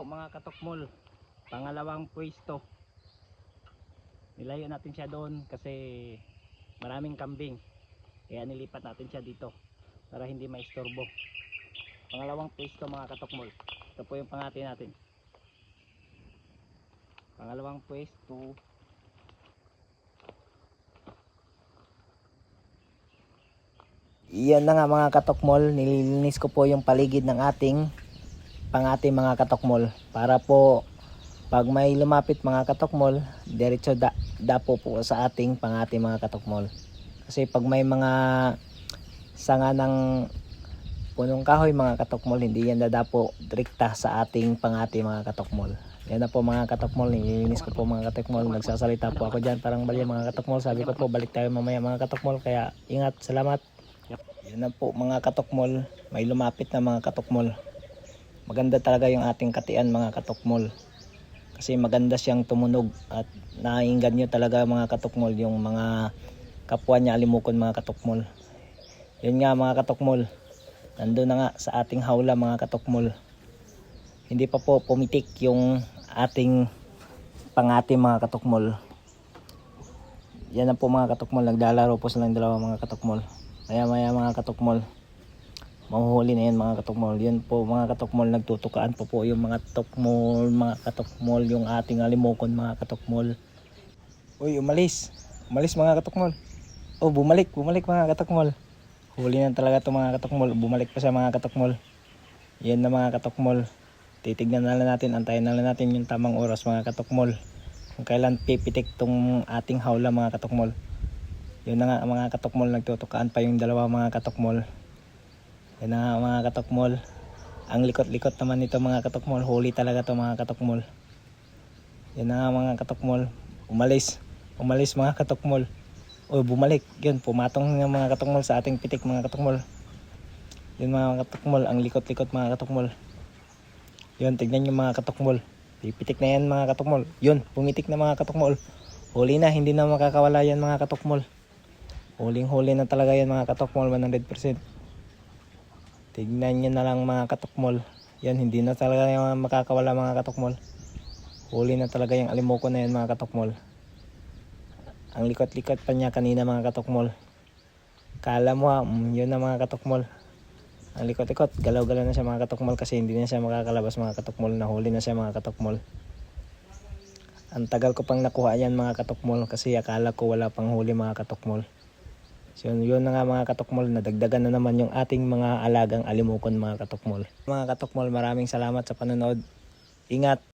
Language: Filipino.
mga katokmol, pangalawang pwesto. Nilayo natin siya doon kasi maraming kambing, kaya nilipat natin siya dito para hindi maistorbo. Pangalawang pwesto mga katokmol, ito po yung pangati natin, pangalawang pwesto. Iyan na nga mga katokmol, nililinis ko po yung paligid ng ating pangati mga katokmol para po pag may lumapit mga katokmol, diretso dapo po sa ating pangati mga katokmol. Kasi pag may mga sanga ng punong kahoy mga katokmol, hindi yan dadapo direkta sa ating pangati mga katokmol. Yan na po mga katokmol, nililinis ko po mga katokmol. Nagsasalita po ako dyan parang bali mga katokmol. Sabi ko po balik tayo mamaya mga katokmol, kaya ingat, salamat. Yan na po mga katokmol, may lumapit na mga katokmol. Maganda talaga yung ating katian mga katokmol, kasi maganda siyang tumunog at naiinggan nyo talaga mga katokmol yung mga kapwa niya alimukon mga katokmol. Yun nga mga katokmol, nandun na nga sa ating hawla mga katokmol. Hindi pa po pumitik yung ating pangati mga katokmol. Yan na po mga katokmol, naglalaro po silang dalawa mga katokmol. Maya maya mga katokmol, mahuhuli na yan mga katokmol. Yan po mga katokmol, nagtutukaan po yung mga katokmol, yung ating alimokon mga katokmol. Uy, umalis mga katokmol. Oh, bumalik mga katokmol. Huli na talaga to mga katokmol, bumalik pa siya mga katokmol. Yan na mga katokmol, titignan na lang natin, antayin na lang natin yung tamang oras mga katokmol, kung kailan pipitik tong ating hawla mga katokmol. Yun na nga mga katokmol, nagtutukaan pa yung dalawa mga katokmol. Yan na nga mga katokmol, ang likot-likot naman nito mga katokmol, huli talaga to mga katokmol. Yan na nga mga katokmol, umalis mga katokmol. O bumalik, yun, pumatong ng mga katokmol sa ating pitik mga katokmol. Yun mga katokmol, ang likot-likot mga katokmol. Yun, tignan nyo mga katokmol, pipitik na yan mga katokmol. Yun, pumitik na mga katokmol, huli na, hindi na makakawala yan mga katokmol. Huling-huli na talaga yan mga katokmol, 100%. Tignan nyo na lang mga katokmol. Yan, hindi na talaga yung makakawala mga katokmol. Huli na talaga yung alimoko na yan mga katokmol. Ang likot-likot pa niya kanina mga katokmol. Kala mo yun na mga katokmol. Ang likot-likot, galaw-galaw na siya mga katokmol kasi hindi na siya makakalabas mga katokmol. Nahuli na siya mga katokmol. Ang tagal ko pang nakuha yan mga katokmol kasi akala ko wala pang huli mga katokmol. So yun na nga mga katokmol, nadagdagan na naman yung ating mga alagang alimukon mga katokmol. Mga katokmol, maraming salamat sa panonood. Ingat!